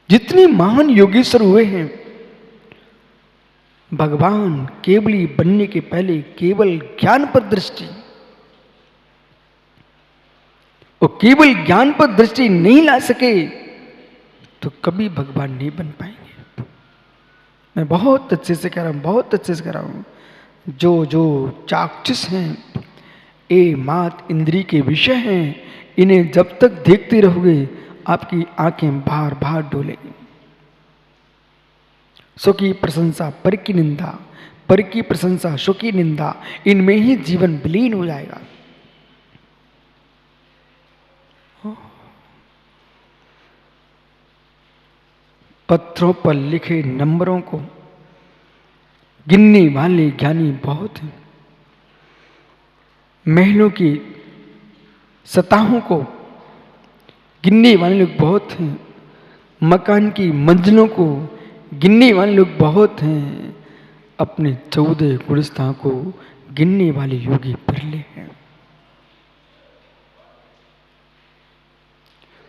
जितने महान योगेश्वर हुए हैं, भगवान केवली बनने के पहले केवल ज्ञान पर दृष्टि, और केवल ज्ञान पर दृष्टि नहीं ला सके तो कभी भगवान नहीं बन पाएंगे। मैं बहुत अच्छे से कह रहा हूं, बहुत अच्छे से कह रहा हूं। जो जो चाक्षुष हैं, ये मात इंद्री के विषय हैं, इन्हें जब तक देखते रहोगे आपकी आंखें बार बार डोलेंगी। सो की प्रशंसा पर की निंदा, पर की प्रशंसा सो की निंदा, इनमें ही जीवन विलीन हो जाएगा। पत्थरों पर लिखे नंबरों को गिनने वाले ज्ञानी बहुत हैं। महलों की सतहों को गिनने वाले लोग बहुत हैं। मकान की मंजिलों को गिनने वाले लोग बहुत हैं। अपने 14 गुलिस्तान को गिनने वाले योगी बिरले हैं।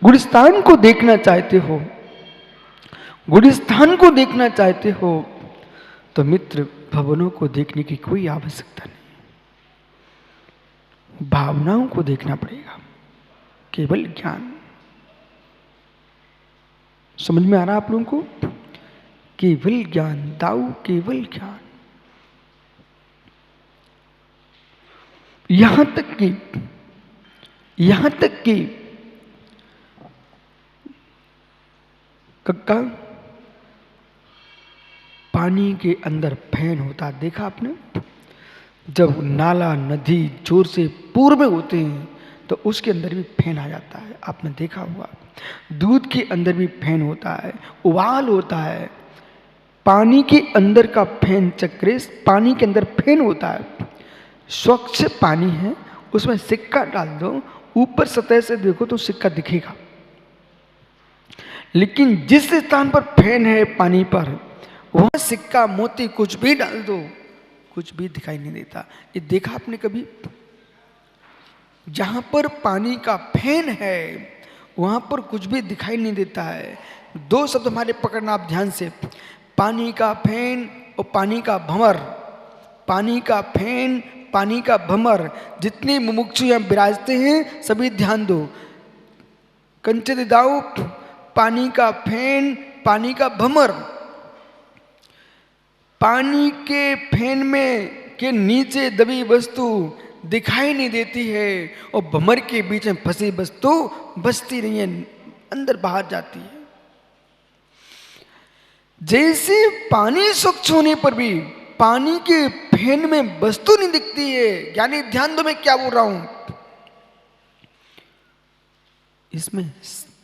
गुलिस्तान को देखना चाहते हो, गुलिस्तान को देखना चाहते हो तो मित्र भवनों को देखने की कोई आवश्यकता नहीं, भावनाओं को देखना पड़ेगा। केवल ज्ञान समझ में आ रहा आप लोगों को? केवल ज्ञान, दाऊ केवल ज्ञान। यहां तक कि कक्का पानी के अंदर फैन होता देखा आपने? जब नाला नदी जोर से पूर्व में होते हैं तो उसके अंदर भी फैन आ जाता है, आपने देखा होगा। दूध के अंदर भी फैन होता है, उबाल होता है। पानी के अंदर का फैन चक्रेश, पानी के अंदर फैन होता है। स्वच्छ पानी है, उसमें सिक्का डाल दो, ऊपर सतह से देखो तो सिक्का दिखेगा। लेकिन जिस स्थान पर फैन है पानी पर, वहां सिक्का मोती कुछ भी डाल दो, कुछ भी दिखाई नहीं देता। ये देखा आपने कभी? जहां पर पानी का फैन है वहां पर कुछ भी दिखाई नहीं देता है। दो शब्द हमारे पकड़ना आप ध्यान से, पानी का फैन और पानी का भंवर। पानी का फैन, पानी का भंवर। जितने मुमुक्षु यहां विराजते हैं सभी ध्यान दो। कंचन दाऊ, पानी का फैन, पानी का भंवर। पानी के फैन में के नीचे दबी वस्तु दिखाई नहीं देती है और भंवर के बीच में फंसी वस्तु बचती नहीं है, अंदर बाहर जाती है। जैसे पानी स्वच्छ होने पर भी पानी के फैन में वस्तु नहीं दिखती है। यानी ध्यान दो मैं क्या बोल रहा हूं। इसमें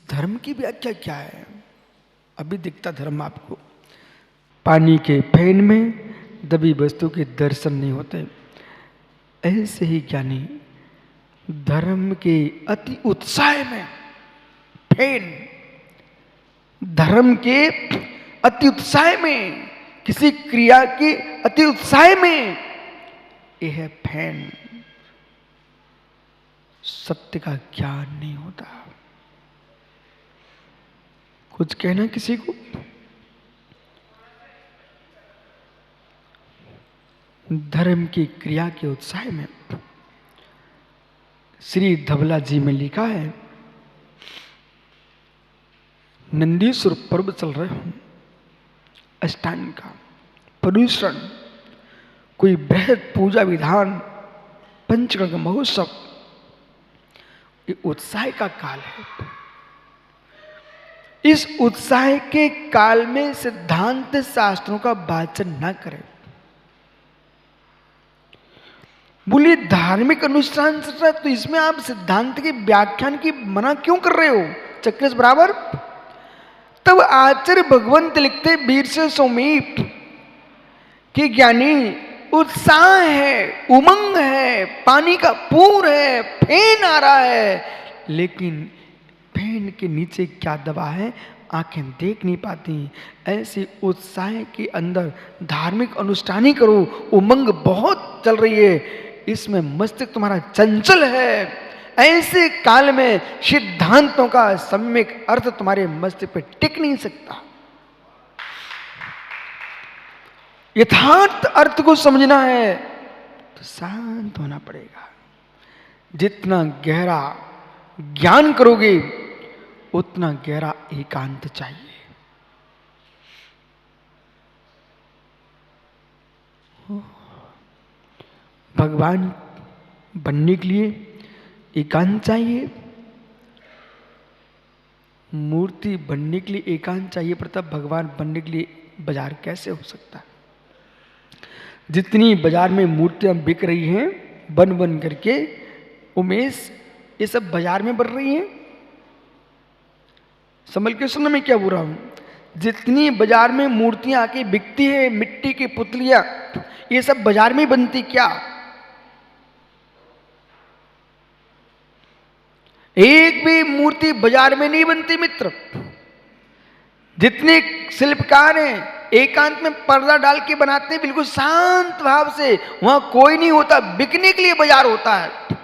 धर्म की व्याख्या क्या है? अभी दिखता धर्म आपको। पानी के फैन में दबी वस्तु के दर्शन नहीं होते। ऐसे ही ज्ञानी धर्म के अति उत्साह में फैन, धर्म के अति उत्साह में, किसी क्रिया के अति उत्साह में, यह है फैन। सत्य का ज्ञान नहीं होता। कुछ कहना किसी को? धर्म की क्रिया के उत्साह में श्री धवला जी में लिखा है, नंदीश्वर पर्व चल रहे हूं, अष्टांग का प्रदूषण, कोई बृहद पूजा विधान, पंचगंग महोत्सव, ये उत्साह का काल है। इस उत्साह के काल में सिद्धांत शास्त्रों का वाचन न करें। बोलिए धार्मिक अनुष्ठान चल रहा है तो इसमें आप सिद्धांत के व्याख्यान की मना क्यों कर रहे हो? चक्रेश बराबर। तब आचार्य भगवंत लिखते वीर से सौमीप कि ज्ञानी उत्साह है, उमंग है, पानी का पूर है, फैन आ रहा है, लेकिन फैन के नीचे क्या दबा है आंखें देख नहीं पाती। ऐसे उत्साह के अंदर धार्मिक अनुष्ठान ही करो, उमंग बहुत चल रही है, इसमें मस्तिष्क तुम्हारा चंचल है, ऐसे काल में सिद्धांतों का सम्यक अर्थ तुम्हारे मस्तिष्क पे टिक नहीं सकता। यथार्थ अर्थ को समझना है तो शांत होना पड़ेगा। जितना गहरा ज्ञान करोगे उतना गहरा एकांत चाहिए। भगवान बनने के लिए एकांत चाहिए, मूर्ति बनने के लिए एकांत चाहिए, पर तब भगवान बनने के लिए बाजार कैसे हो सकता है? जितनी बाजार में मूर्तियां बिक रही हैं बन बन करके, उमेश, ये सब बाजार में बन रही हैं। संभल के सुनने में क्या बुरा हूं? जितनी बाजार में मूर्तियां आके बिकती है, मिट्टी की पुतलियां, ये सब बाजार में बनती क्या? एक भी मूर्ति बाजार में नहीं बनती मित्र। जितने शिल्पकार हैं एकांत में पर्दा डाल के बनाते हैं, बिल्कुल शांत भाव से, वहां कोई नहीं होता, बिकने के लिए बाजार होता है।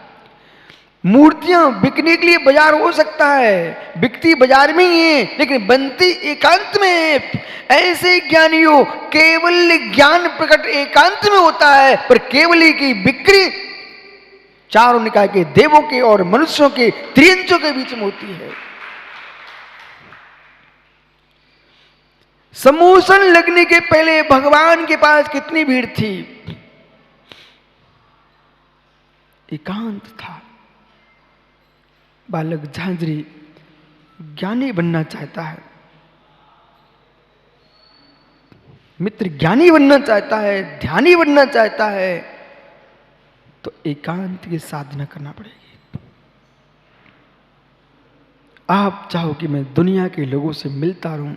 मूर्तियां बिकने के लिए बाजार हो सकता है, बिकती बाजार में ही है, लेकिन बनती एकांत में है। ऐसे ज्ञानियों, केवल ज्ञान प्रकट एकांत में होता है, पर केवली की बिक्री चारों निकाय के देवों के और मनुष्यों के, त्रियंचों के बीच में होती है। समूसन लगने के पहले भगवान के पास कितनी भीड़ थी? एकांत था। बालक झांझरी ज्ञानी बनना चाहता है, मित्र ज्ञानी बनना चाहता है, ध्यानी बनना चाहता है, तो एकांत की साधना करना पड़ेगी। आप चाहो कि मैं दुनिया के लोगों से मिलता रहूं,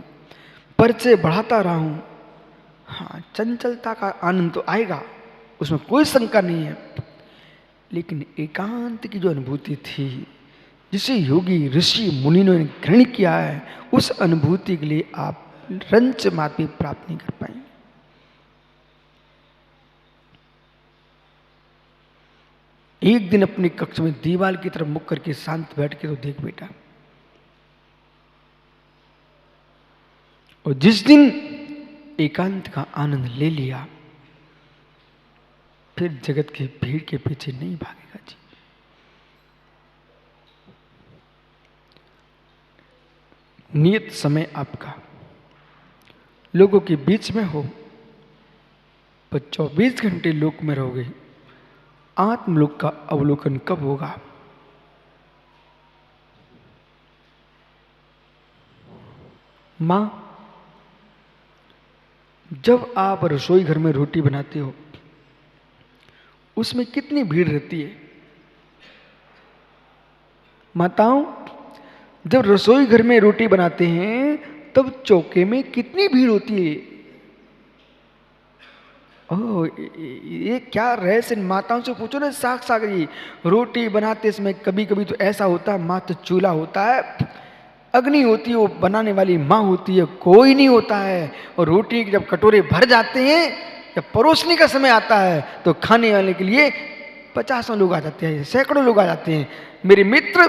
परिचय बढ़ाता रहूं, हाँ, चंचलता का आनंद तो आएगा, उसमें कोई शंका नहीं है, लेकिन एकांत की जो अनुभूति थी, जिसे योगी ऋषि मुनियों ने ग्रहण किया है, उस अनुभूति के लिए आप रंच मात भी प्राप्त नहीं कर पाएंगे। एक दिन अपने कक्ष में दीवार की तरफ मुख करके शांत बैठ के तो देख बेटा, और जिस दिन एकांत का आनंद ले लिया, फिर जगत की भीड़ के पीछे नहीं भागेगा जी। नियत समय आपका लोगों के बीच में हो, पर 24 घंटे लोक में रहोगे, आत्मलोक का अवलोकन कब होगा? मां, जब आप रसोई घर में रोटी बनाते हो, उसमें कितनी भीड़ रहती है? माताओं, जब रसोई घर में रोटी बनाते हैं तब चौके में कितनी भीड़ होती है? ओह, ये क्या रहस्य, माताओं से पूछो ना। साग सागरी रोटी बनाते समय कभी कभी तो ऐसा होता है, मात्र चूल्हा होता है, अग्नि होती है, वो बनाने वाली माँ होती है, कोई नहीं होता है। और रोटी जब कटोरे भर जाते हैं, जब परोसने का समय आता है, तो खाने वाले के लिए 50 लोग आ जाते हैं, सैकड़ों लोग आ जाते हैं। मेरे मित्र,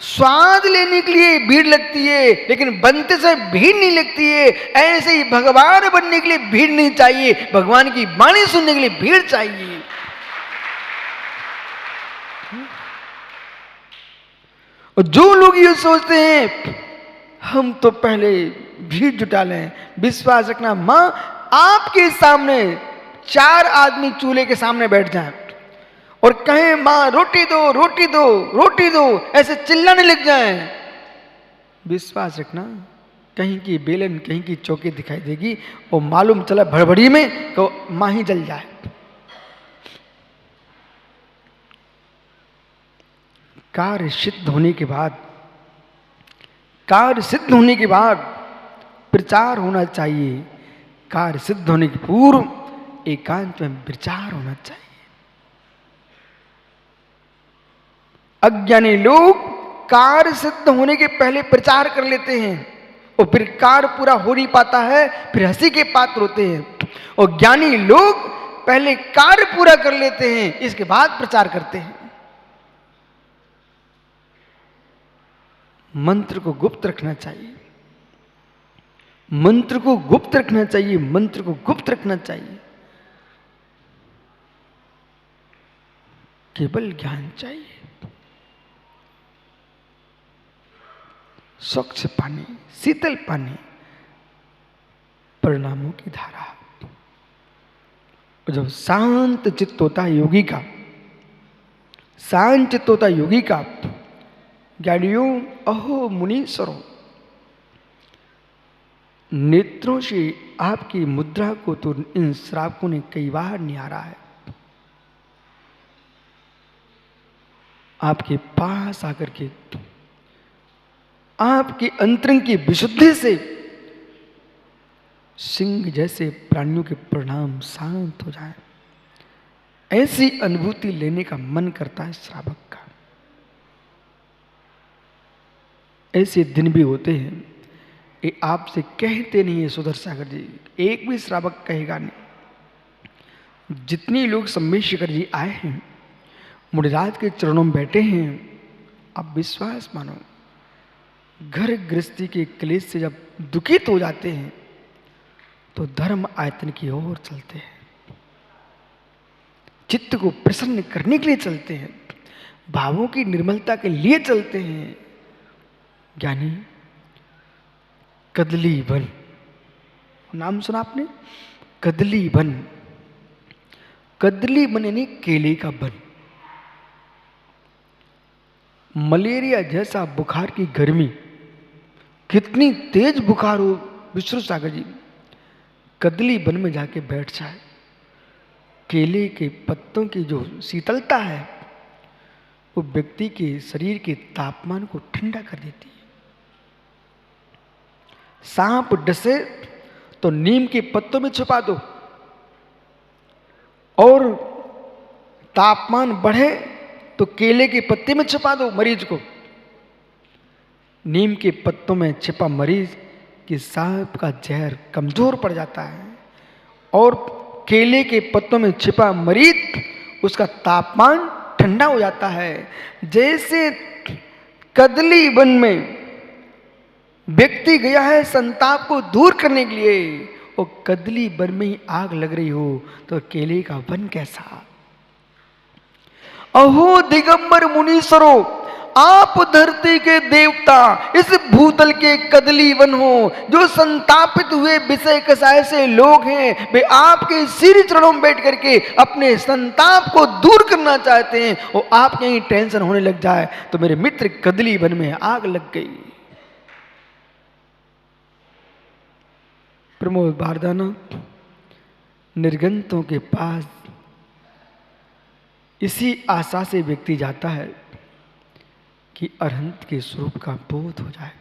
स्वाद लेने के लिए भीड़ लगती है, लेकिन बनते समय भीड़ नहीं लगती है। ऐसे ही भगवान बनने के लिए भीड़ नहीं चाहिए, भगवान की वाणी सुनने के लिए भीड़ चाहिए। और जो लोग ये सोचते हैं हम तो पहले भीड़ जुटा लें, विश्वास रखना, मां आपके सामने 4 आदमी चूल्हे के सामने बैठ जाएं और कहें मां रोटी दो, रोटी दो, रोटी दो, ऐसे चिल्लाने लग जाएं, विश्वास रखना कहीं की बेलन, कहीं की चौकी दिखाई देगी, और मालूम चला भड़बड़ी में तो मां ही जल जाए। कार्य सिद्ध होने के बाद, कार्य सिद्ध होने के बाद प्रचार होना चाहिए। कार्य सिद्ध होने के पूर्व एकांत में विचार होना चाहिए। अज्ञानी लोग कार्य सिद्ध होने के पहले प्रचार कर लेते हैं, और फिर कार्य पूरा हो नहीं पाता है, फिर हंसी के पात्र होते हैं। और ज्ञानी लोग पहले कार्य पूरा कर लेते हैं, इसके बाद प्रचार करते हैं। मंत्र को गुप्त रखना चाहिए, मंत्र को गुप्त रखना चाहिए, मंत्र को गुप्त रखना चाहिए। केवल ज्ञान चाहिए, स्वच्छ पानी, शीतल पानी, परिणामों की धारा। जब शांत चित्त होता है योगी का, शांत चित्त होता है योगी का, ज्ञानियों अहो मुनीश्वरों, नेत्रों से आपकी मुद्रा को तो इन श्रावकों ने कई बार निहारा है। आपके पास आकर के आपके अंतरंग की विशुद्धि से सिंह जैसे प्राणियों के परिणाम शांत हो जाए, ऐसी अनुभूति लेने का मन करता है श्रावक का। ऐसे दिन भी होते हैं, ये आपसे कहते नहीं है सुधर सागर जी, एक भी श्रावक कहेगा नहीं। जितने लोग सम्मेशेखर जी आए हैं, मुनिराज के चरणों में बैठे हैं, आप विश्वास मानो, घर गृहस्थी के क्लेश से जब दुखित हो जाते हैं तो धर्म आयतन की ओर चलते हैं, चित्त को प्रसन्न करने के लिए चलते हैं, भावों की निर्मलता के लिए चलते हैं। ज्ञानी कदली वन, नाम सुना आपने? कदली वन, कदली वन यानी केले का वन। मलेरिया जैसा बुखार की गर्मी, कितनी तेज बुखार हो विष्णु सागर जी, कदली वन में जाके बैठ जाए, केले के पत्तों की जो शीतलता है वो व्यक्ति के शरीर के तापमान को ठंडा कर देती है। सांप डसे तो नीम के पत्तों में छुपा दो, और तापमान बढ़े तो केले के पत्ते में छुपा दो मरीज को। नीम के पत्तों में छिपा मरीज कि सांप का जहर कमजोर पड़ जाता है, और केले के पत्तों में छिपा मरीज उसका तापमान ठंडा हो जाता है। जैसे कदली वन में व्यक्ति गया है संताप को दूर करने के लिए, वो कदली वन में ही आग लग रही हो तो केले का वन कैसा। अहो दिगंबर मुनीश्वरों, आप धरती के देवता, इस भूतल के कदली वन हो, जो संतापित हुए विषय कसाय से लोग हैं, वे आपके श्री चरणों में बैठ करके अपने संताप को दूर करना चाहते हैं, और आपके ही टेंशन होने लग जाए तो मेरे मित्र कदली वन में आग लग गई। प्रमोद बारदाना निर्गंतों के पास इसी आशा से व्यक्ति जाता है कि अरहंत के स्वरूप का बोध हो जाए।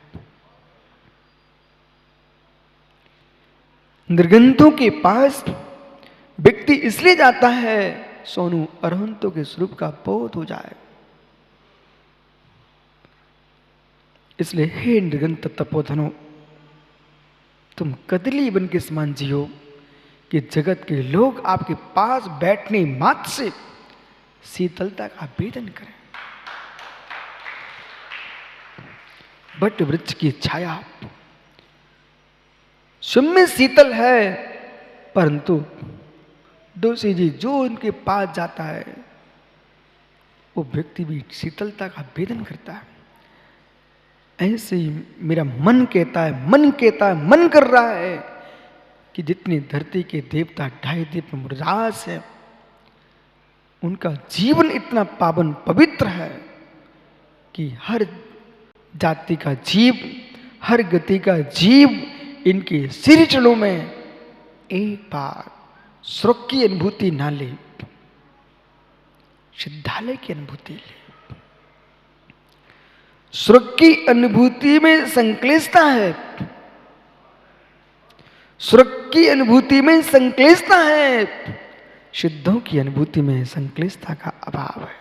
निर्गंतों के पास व्यक्ति इसलिए जाता है सोनू, अरहंतों के स्वरूप का बोध हो जाए। इसलिए हे निर्गंत तपोधनो, तुम कदली वन के समान जियो कि जगत के लोग आपके पास बैठने मात्र से शीतलता का वेदन करें। बट वृक्ष की छाया स्वयं में शीतल है, परंतु दोषी जी जो उनके पास जाता है वो व्यक्ति भी शीतलता का वेदन करता है। ऐसे ही मेरा मन कहता है, मन कहता है, मन कर रहा है कि जितनी धरती के देवता ढाई दीप में मुरझास है, उनका जीवन इतना पावन पवित्र है कि हर जाति का जीव, हर गति का जीव इनके श्री चरणों में एक बार स्वर्ग की अनुभूति ना ले, सिद्धालय की अनुभूति ले। स्वर्ग की अनुभूति में संक्लेशता है, स्वर्ग की अनुभूति में संक्लेशता है, सिद्धों की अनुभूति में संक्लेशता का अभाव है।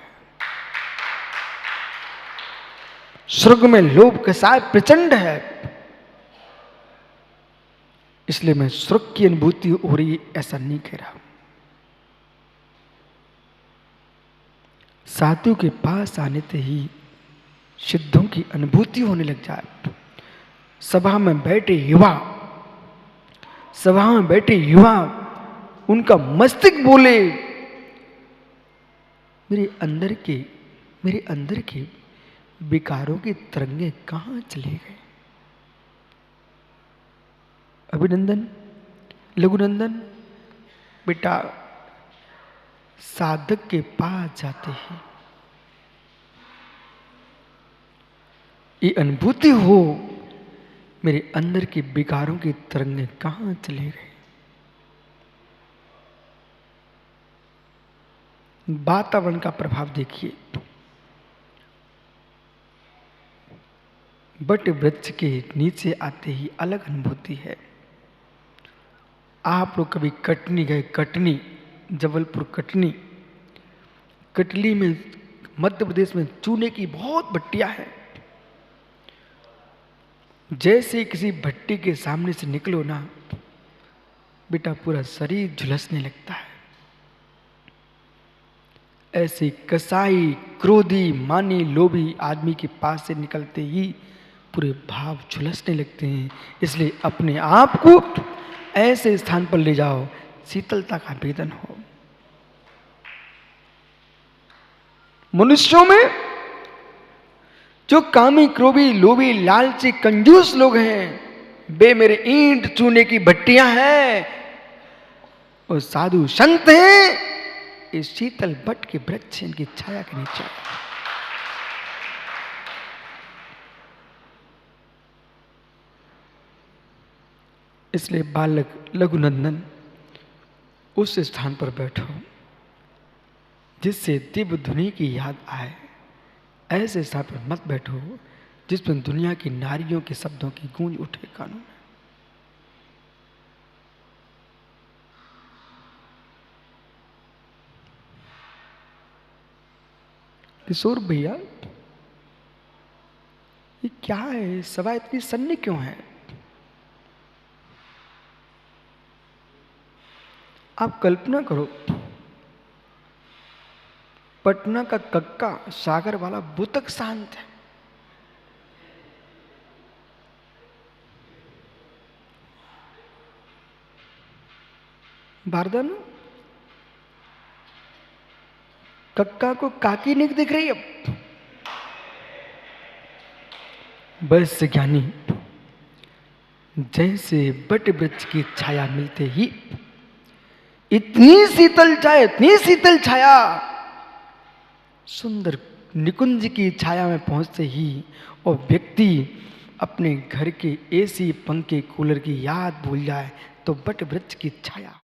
स्वर्ग में लोभ कसाय प्रचंड है, इसलिए मैं स्वर्ग की अनुभूति हो रही ऐसा नहीं कह रहा हूं। साधु के पास आने से ही सिद्धों की अनुभूति होने लग जाए। सभा में बैठे युवा उनका मस्तिष्क बोले, मेरे अंदर के विकारों की तरंगे कहाँ चले गए। अभिनंदन, लघुनंदन, बेटा साधक के पास जाते ही ये अनुभूति हो, मेरे अंदर के विकारों की तरंगे कहाँ चले गए। वातावरण का प्रभाव देखिए। बट वृक्ष के नीचे आते ही अलग अनुभूति है। आप लोग कभी कटनी गए? कटनी, जबलपुर कटनी, कटली में मध्य प्रदेश में चूने की बहुत भट्टियां हैं। जैसे किसी भट्टी के सामने से निकलो ना बेटा, पूरा शरीर झुलसने लगता है। ऐसे कसाई, क्रोधी, मानी, लोभी आदमी के पास से निकलते ही पूरे भाव झुलसने लगते हैं। इसलिए अपने आप को ऐसे स्थान पर ले जाओ, शीतलता का वेदन हो। मनुष्यों में जो कामी, क्रोधी, लोभी, लालची, कंजूस लोग हैं, वे मेरे ईंट चूने की भट्टियां हैं। और साधु संत हैं, इस शीतल बट के वृक्ष इनकी छाया के नीचे। इसलिए बालक लघुनंदन, उस स्थान पर बैठो जिससे दिव्य धुनी की याद आए। ऐसे स्थान पर मत बैठो जिसमें दुनिया की नारियों के शब्दों की गूंज उठे कानों में। किशोर भैया, ये क्या है? सभा इतनी सन्नी क्यों है? आप कल्पना करो, पटना का कक्का सागर वाला वो तक शांत है। बारदान, कक्का को काकी नहीं दिख रही अब। बस ज्ञानी, जैसे बट वृक्ष की छाया मिलते ही इतनी शीतल छाया, सुंदर निकुंज की छाया में पहुंचते ही और व्यक्ति अपने घर के एसी, पंखे, कूलर की याद भूल जाए तो बट वृक्ष की छाया